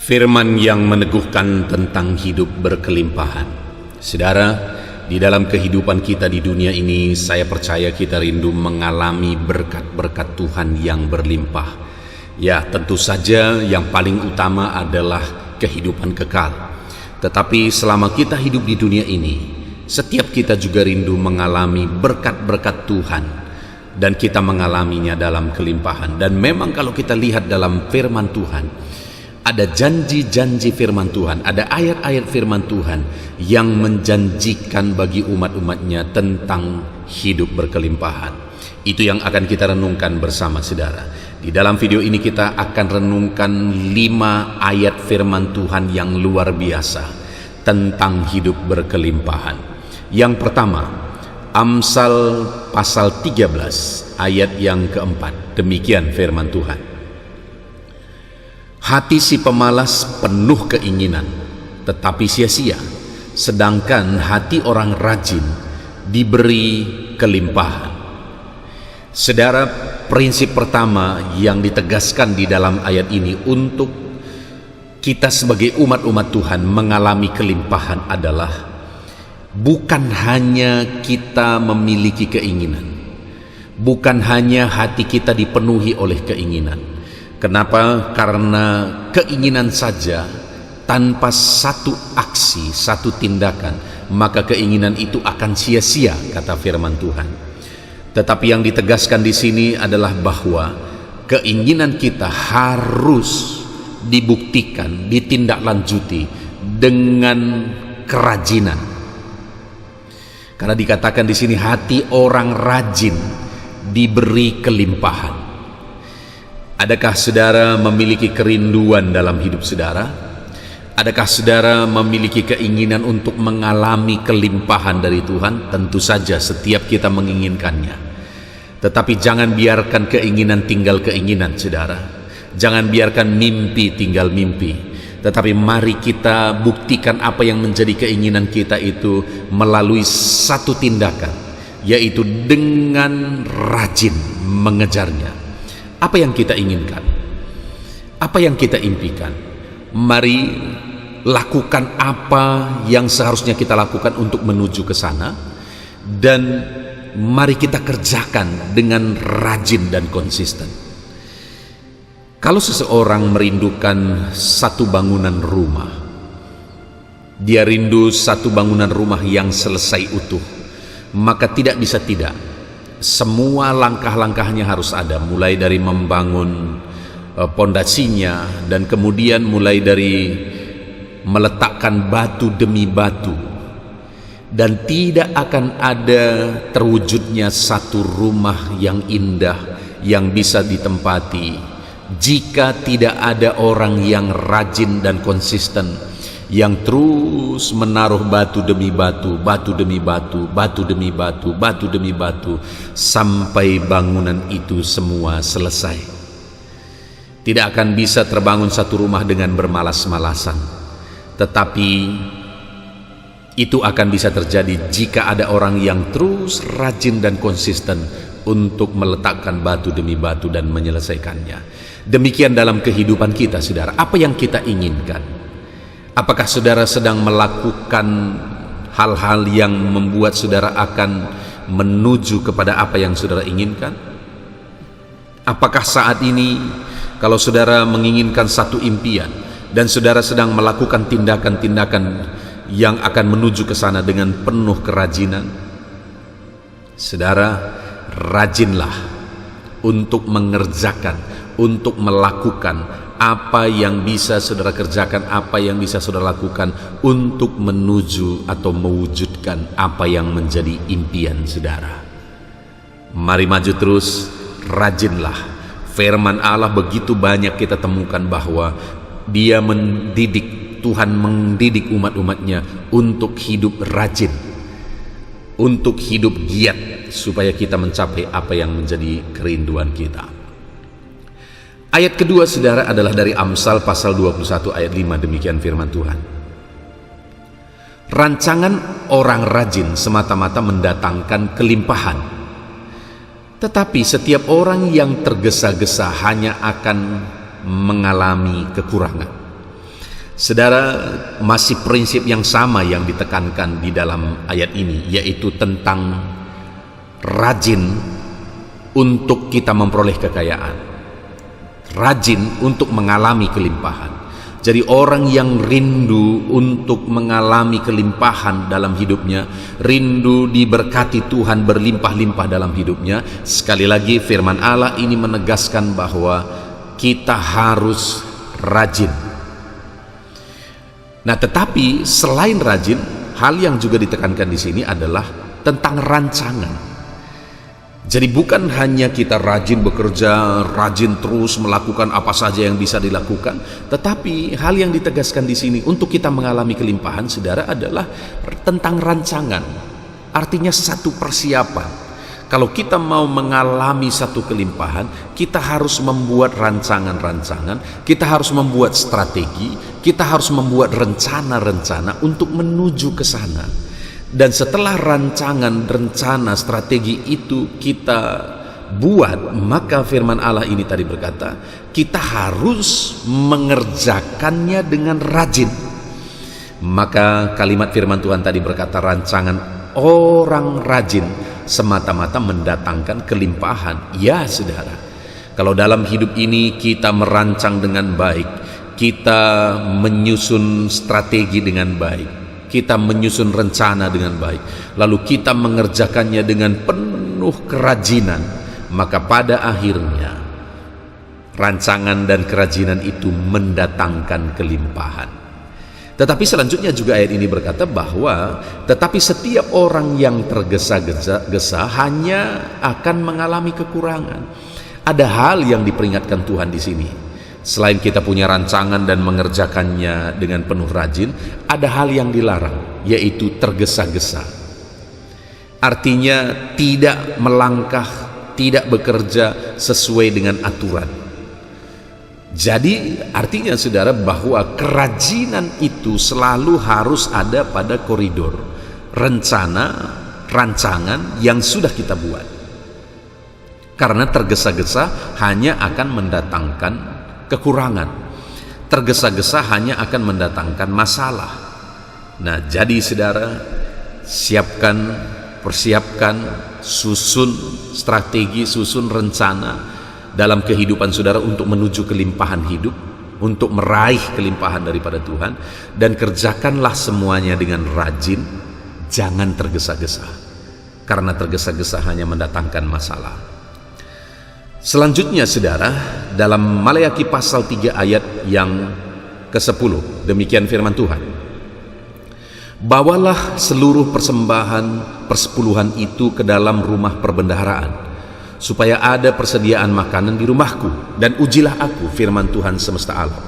Firman yang meneguhkan tentang hidup berkelimpahan. Saudara, di dalam kehidupan kita di dunia ini, saya percaya kita rindu mengalami berkat-berkat Tuhan yang berlimpah. Ya, tentu saja yang paling utama adalah kehidupan kekal. Tetapi selama kita hidup di dunia ini, setiap kita juga rindu mengalami berkat-berkat Tuhan, dan kita mengalaminya dalam kelimpahan. Dan memang kalau kita lihat dalam firman Tuhan, ada janji-janji firman Tuhan, ada ayat-ayat firman Tuhan yang menjanjikan bagi umat-umatnya tentang hidup berkelimpahan. Itu yang akan kita renungkan bersama saudara. Di dalam video ini kita akan renungkan 5 ayat firman Tuhan yang luar biasa tentang hidup berkelimpahan. Yang pertama, Amsal pasal 13 ayat yang keempat. Demikian firman Tuhan. Hati si pemalas penuh keinginan, tetapi sia-sia, sedangkan hati orang rajin diberi kelimpahan. Saudara, prinsip pertama yang ditegaskan di dalam ayat ini untuk kita sebagai umat-umat Tuhan mengalami kelimpahan adalah bukan hanya kita memiliki keinginan, bukan hanya hati kita dipenuhi oleh keinginan. Kenapa? Karena keinginan saja tanpa satu aksi, satu tindakan, maka keinginan itu akan sia-sia, kata firman Tuhan. Tetapi yang ditegaskan di sini adalah bahwa keinginan kita harus dibuktikan, ditindaklanjuti dengan kerajinan. Karena dikatakan di sini hati orang rajin diberi kelimpahan. Adakah saudara memiliki kerinduan dalam hidup saudara? Adakah saudara memiliki keinginan untuk mengalami kelimpahan dari Tuhan? Tentu saja setiap kita menginginkannya. Tetapi jangan biarkan keinginan tinggal keinginan, saudara. Jangan biarkan mimpi tinggal mimpi. Tetapi mari kita buktikan apa yang menjadi keinginan kita itu melalui satu tindakan, yaitu dengan rajin mengejarnya. Apa yang kita inginkan? Apa yang kita impikan? Mari lakukan apa yang seharusnya kita lakukan untuk menuju ke sana, dan mari kita kerjakan dengan rajin dan konsisten. Kalau seseorang merindukan satu bangunan rumah, dia rindu satu bangunan rumah yang selesai utuh, maka tidak bisa tidak, semua langkah-langkahnya harus ada, mulai dari membangun pondasinya, dan kemudian mulai dari meletakkan batu demi batu. Dan tidak akan ada terwujudnya satu rumah yang indah yang bisa ditempati jika tidak ada orang yang rajin dan konsisten, yang terus menaruh batu demi batu, batu demi batu, batu demi batu, batu demi batu, sampai bangunan itu semua selesai. Tidak akan bisa terbangun satu rumah dengan bermalas-malasan, tetapi itu akan bisa terjadi jika ada orang yang terus rajin dan konsisten untuk meletakkan batu demi batu dan menyelesaikannya. Demikian dalam kehidupan kita, saudara. Apa yang kita inginkan? Apakah saudara sedang melakukan hal-hal yang membuat saudara akan menuju kepada apa yang saudara inginkan? Apakah saat ini kalau saudara menginginkan satu impian dan saudara sedang melakukan tindakan-tindakan yang akan menuju ke sana dengan penuh kerajinan? Saudara, rajinlah untuk mengerjakan, untuk melakukan apa yang bisa saudara kerjakan, apa yang bisa saudara lakukan untuk menuju atau mewujudkan apa yang menjadi impian saudara. Mari maju terus, rajinlah. Firman Allah begitu banyak kita temukan bahwa Dia mendidik, Tuhan mendidik umat-umatnya untuk hidup rajin, untuk hidup giat, supaya kita mencapai apa yang menjadi kerinduan kita. Ayat kedua, saudara, adalah dari Amsal pasal 21 ayat 5. Demikian firman Tuhan. Rancangan orang rajin semata-mata mendatangkan kelimpahan, tetapi setiap orang yang tergesa-gesa hanya akan mengalami kekurangan. Saudara, masih prinsip yang sama yang ditekankan di dalam ayat ini, yaitu tentang rajin untuk kita memperoleh kekayaan, rajin untuk mengalami kelimpahan. Jadi orang yang rindu untuk mengalami kelimpahan dalam hidupnya, rindu diberkati Tuhan berlimpah-limpah dalam hidupnya, sekali lagi firman Allah ini menegaskan bahwa kita harus rajin. Nah, tetapi selain rajin, hal yang juga ditekankan di sini adalah tentang rancangan. Jadi bukan hanya kita rajin bekerja, rajin terus melakukan apa saja yang bisa dilakukan, tetapi hal yang ditegaskan di sini untuk kita mengalami kelimpahan, saudara, adalah tentang rancangan. Artinya satu persiapan. Kalau kita mau mengalami satu kelimpahan, kita harus membuat rancangan-rancangan, kita harus membuat strategi, kita harus membuat rencana-rencana untuk menuju ke sana. Dan setelah rancangan, rencana, strategi itu kita buat, maka firman Allah ini tadi berkata, kita harus mengerjakannya dengan rajin. Maka kalimat firman Tuhan tadi berkata, rancangan orang rajin semata-mata mendatangkan kelimpahan. Ya saudara, kalau dalam hidup ini kita merancang dengan baik, kita menyusun strategi dengan baik, kita menyusun rencana dengan baik, lalu kita mengerjakannya dengan penuh kerajinan, maka pada akhirnya rancangan dan kerajinan itu mendatangkan kelimpahan. Tetapi selanjutnya juga ayat ini berkata bahwa tetapi setiap orang yang tergesa-gesa hanya akan mengalami kekurangan. Ada hal yang diperingatkan Tuhan di sini. Selain kita punya rancangan dan mengerjakannya dengan penuh rajin, ada hal yang dilarang, yaitu tergesa-gesa. Artinya tidak melangkah, tidak bekerja sesuai dengan aturan. Jadi artinya saudara, bahwa kerajinan itu selalu harus ada pada koridor rencana, rancangan yang sudah kita buat. Karena tergesa-gesa hanya akan mendatangkan kekurangan, tergesa-gesa hanya akan mendatangkan masalah. Nah, jadi saudara, persiapkan, susun strategi, susun rencana dalam kehidupan saudara untuk menuju kelimpahan hidup, untuk meraih kelimpahan daripada Tuhan, dan kerjakanlah semuanya dengan rajin, jangan tergesa-gesa, karena tergesa-gesa hanya mendatangkan masalah. Selanjutnya saudara, dalam Maleakhi pasal 3 ayat yang ke-10, demikian firman Tuhan, bawalah seluruh persembahan persepuluhan itu ke dalam rumah perbendaharaan, supaya ada persediaan makanan di rumahku, dan ujilah aku, firman Tuhan semesta alam,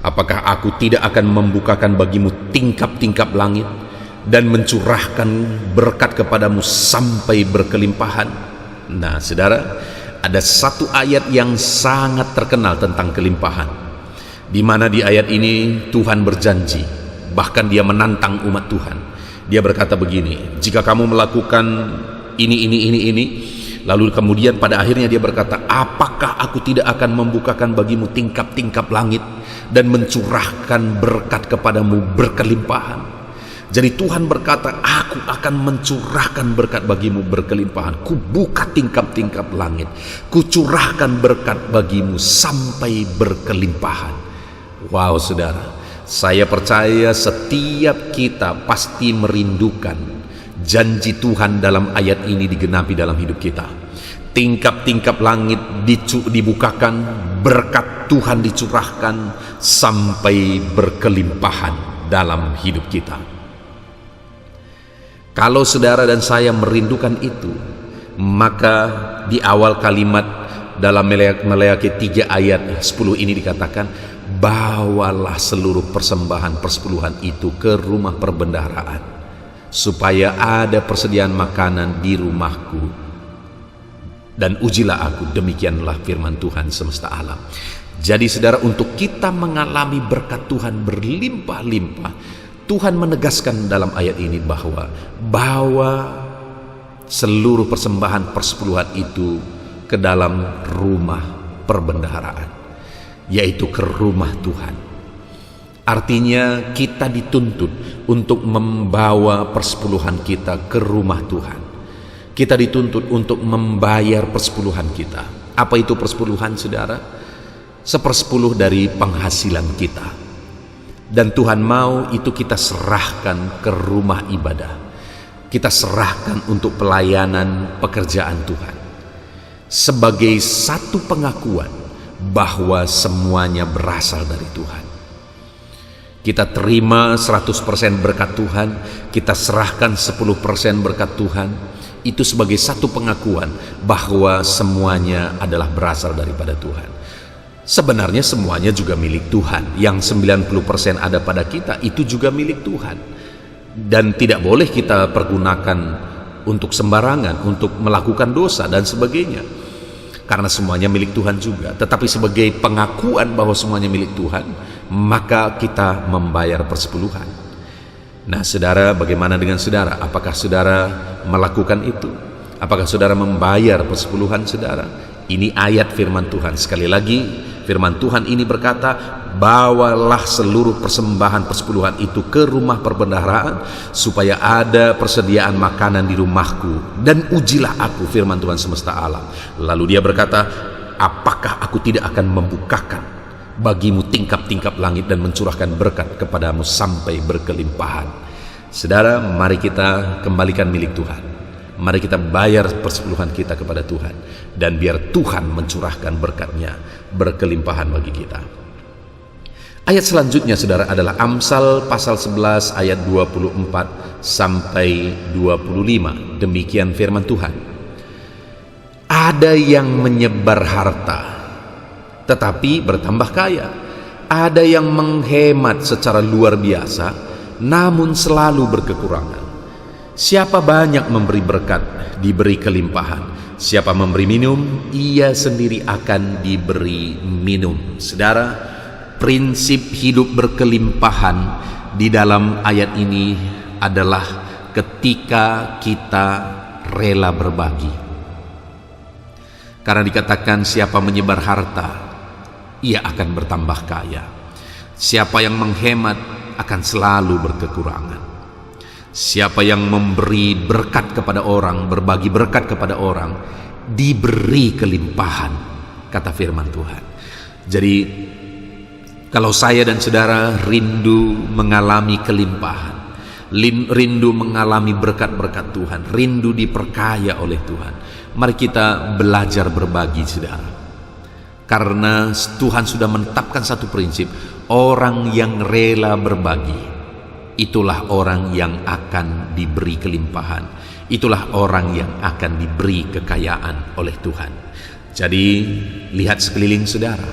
apakah aku tidak akan membukakan bagimu tingkap-tingkap langit dan mencurahkan berkat kepadamu sampai berkelimpahan. Nah saudara, ada satu ayat yang sangat terkenal tentang kelimpahan, di mana di ayat ini Tuhan berjanji, bahkan dia menantang umat Tuhan. Dia berkata begini, jika kamu melakukan ini, lalu kemudian pada akhirnya dia berkata, apakah aku tidak akan membukakan bagimu tingkap-tingkap langit dan mencurahkan berkat kepadamu berkelimpahan. Jadi Tuhan berkata, aku akan mencurahkan berkat bagimu berkelimpahan. Ku buka tingkap-tingkap langit, ku curahkan berkat bagimu sampai berkelimpahan. Wow saudara, saya percaya setiap kita pasti merindukan janji Tuhan dalam ayat ini digenapi dalam hidup kita. Tingkap-tingkap langit dibukakan, berkat Tuhan dicurahkan sampai berkelimpahan dalam hidup kita. Kalau saudara dan saya merindukan itu, maka di awal kalimat dalam Maleakhi 3 ayat 10 ini dikatakan, bawalah seluruh persembahan persepuluhan itu ke rumah perbendaharaan, supaya ada persediaan makanan di rumahku, dan ujilah aku, demikianlah firman Tuhan semesta alam. Jadi saudara, untuk kita mengalami berkat Tuhan berlimpah-limpah, Tuhan menegaskan dalam ayat ini bahwa bawa seluruh persembahan persepuluhan itu ke dalam rumah perbendaharaan, yaitu ke rumah Tuhan. Artinya kita dituntut untuk membawa persepuluhan kita ke rumah Tuhan. Kita dituntut untuk membayar persepuluhan kita. Apa itu persepuluhan, saudara? 1/10 dari penghasilan kita. Dan Tuhan mau itu kita serahkan ke rumah ibadah. Kita serahkan untuk pelayanan pekerjaan Tuhan. Sebagai satu pengakuan bahwa semuanya berasal dari Tuhan. Kita terima 100% berkat Tuhan, kita serahkan 10% berkat Tuhan. Itu sebagai satu pengakuan bahwa semuanya adalah berasal daripada Tuhan. Sebenarnya semuanya juga milik Tuhan. Yang 90% ada pada kita itu juga milik Tuhan. Dan tidak boleh kita pergunakan untuk sembarangan, untuk melakukan dosa dan sebagainya. Karena semuanya milik Tuhan juga. Tetapi sebagai pengakuan bahwa semuanya milik Tuhan, maka kita membayar persepuluhan. Nah, saudara, bagaimana dengan saudara? Apakah saudara melakukan itu? Apakah saudara membayar persepuluhan saudara? Ini ayat firman Tuhan. Sekali lagi, firman Tuhan ini berkata, bawalah seluruh persembahan persepuluhan itu ke rumah perbendaharaan, supaya ada persediaan makanan di rumahku, dan ujilah aku, firman Tuhan semesta alam. Lalu dia berkata, apakah aku tidak akan membukakan bagimu tingkap-tingkap langit dan mencurahkan berkat kepadamu sampai berkelimpahan. Saudara, mari kita kembalikan milik Tuhan. Mari kita bayar persepuluhan kita kepada Tuhan, dan biar Tuhan mencurahkan berkatnya berkelimpahan bagi kita. Ayat selanjutnya, saudara, adalah Amsal pasal 11 ayat 24 sampai 25. Demikian firman Tuhan. Ada yang menyebar harta tetapi bertambah kaya. Ada yang menghemat secara luar biasa, namun selalu berkekurangan. Siapa banyak memberi berkat, diberi kelimpahan. Siapa memberi minum, ia sendiri akan diberi minum. Saudara, prinsip hidup berkelimpahan di dalam ayat ini adalah ketika kita rela berbagi. Karena dikatakan siapa menyebar harta, ia akan bertambah kaya. Siapa yang menghemat akan selalu berkekurangan. Siapa yang memberi berkat kepada orang, berbagi berkat kepada orang, diberi kelimpahan, kata firman Tuhan. Jadi kalau saya dan saudara rindu mengalami kelimpahan, rindu mengalami berkat-berkat Tuhan, rindu diperkaya oleh Tuhan, mari kita belajar berbagi, saudara. Karena Tuhan sudah menetapkan satu prinsip, orang yang rela berbagi, itulah orang yang akan diberi kelimpahan, itulah orang yang akan diberi kekayaan oleh Tuhan. Jadi lihat sekeliling saudara,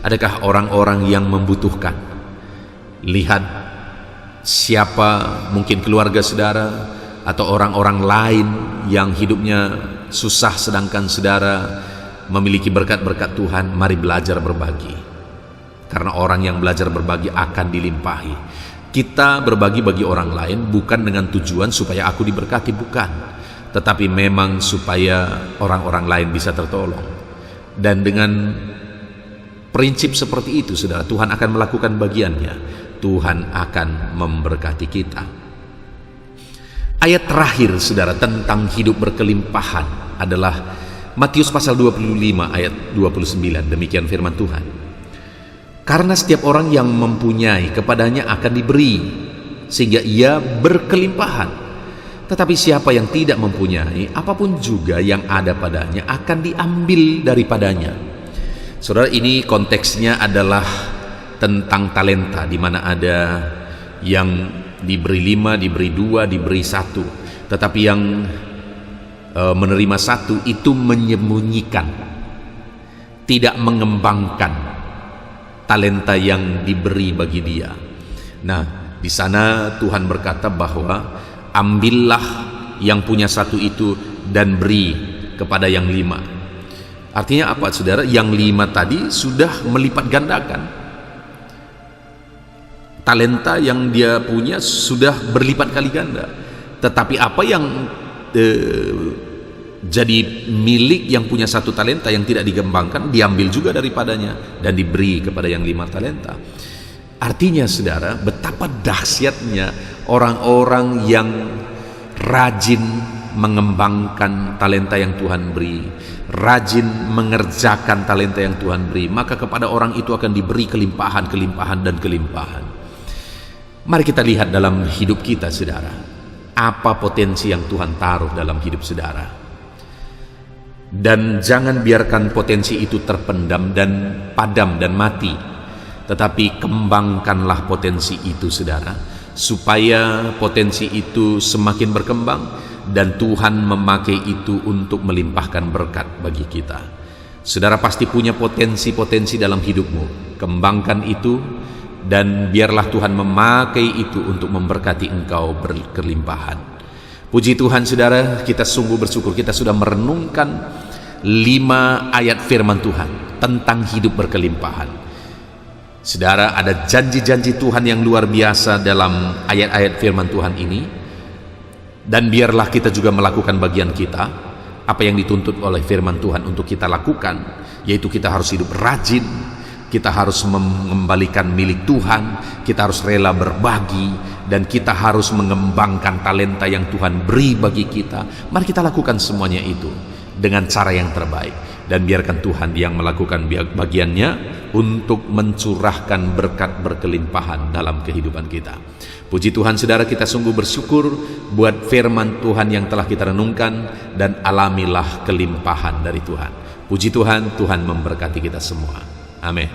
adakah orang-orang yang membutuhkan? Lihat siapa, mungkin keluarga saudara atau orang-orang lain yang hidupnya susah sedangkan saudara memiliki berkat-berkat Tuhan. Mari belajar berbagi, karena orang yang belajar berbagi akan dilimpahi. Kita berbagi bagi orang lain bukan dengan tujuan supaya aku diberkati, bukan, tetapi memang supaya orang-orang lain bisa tertolong. Dan dengan prinsip seperti itu, saudara, Tuhan akan melakukan bagiannya. Tuhan akan memberkati kita. Ayat terakhir, saudara, tentang hidup berkelimpahan adalah Matius pasal 25 ayat 29. Demikian firman Tuhan. Karena setiap orang yang mempunyai, kepadanya akan diberi, sehingga ia berkelimpahan. Tetapi siapa yang tidak mempunyai, apapun juga yang ada padanya akan diambil daripadanya. Saudara, ini konteksnya adalah tentang talenta, di mana ada yang diberi 5, diberi 2, diberi 1. Tetapi yang menerima 1 itu menyembunyikan, tidak mengembangkan talenta yang diberi bagi dia. Nah, di sana Tuhan berkata bahwa ambillah yang punya 1 itu dan beri kepada yang 5. Artinya apa, saudara? Yang 5 tadi sudah melipat gandakan. Talenta yang dia punya sudah berlipat kali ganda. Tetapi apa yang jadi milik yang punya 1 talenta yang tidak dikembangkan, diambil juga daripadanya dan diberi kepada yang 5 talenta. Artinya saudara, betapa dahsyatnya orang-orang yang rajin mengembangkan talenta yang Tuhan beri, rajin mengerjakan talenta yang Tuhan beri, maka kepada orang itu akan diberi kelimpahan, kelimpahan, dan kelimpahan. Mari kita lihat dalam hidup kita saudara, apa potensi yang Tuhan taruh dalam hidup saudara. Dan jangan biarkan potensi itu terpendam dan padam dan mati, tetapi kembangkanlah potensi itu saudara, supaya potensi itu semakin berkembang dan Tuhan memakai itu untuk melimpahkan berkat bagi kita. Saudara pasti punya potensi-potensi dalam hidupmu, kembangkan itu dan biarlah Tuhan memakai itu untuk memberkati engkau berkelimpahan. Puji Tuhan saudara, kita sungguh bersyukur kita sudah merenungkan 5 ayat firman Tuhan tentang hidup berkelimpahan. Saudara, ada janji-janji Tuhan yang luar biasa dalam ayat-ayat firman Tuhan ini, dan biarlah kita juga melakukan bagian kita, apa yang dituntut oleh firman Tuhan untuk kita lakukan, yaitu kita harus hidup rajin, kita harus mengembalikan milik Tuhan, kita harus rela berbagi, dan kita harus mengembangkan talenta yang Tuhan beri bagi kita. Mari kita lakukan semuanya itu dengan cara yang terbaik, dan biarkan Tuhan yang melakukan bagiannya untuk mencurahkan berkat berkelimpahan dalam kehidupan kita. Puji Tuhan saudara, kita sungguh bersyukur buat firman Tuhan yang telah kita renungkan, dan alamilah kelimpahan dari Tuhan. Puji Tuhan, Tuhan memberkati kita semua. Amin.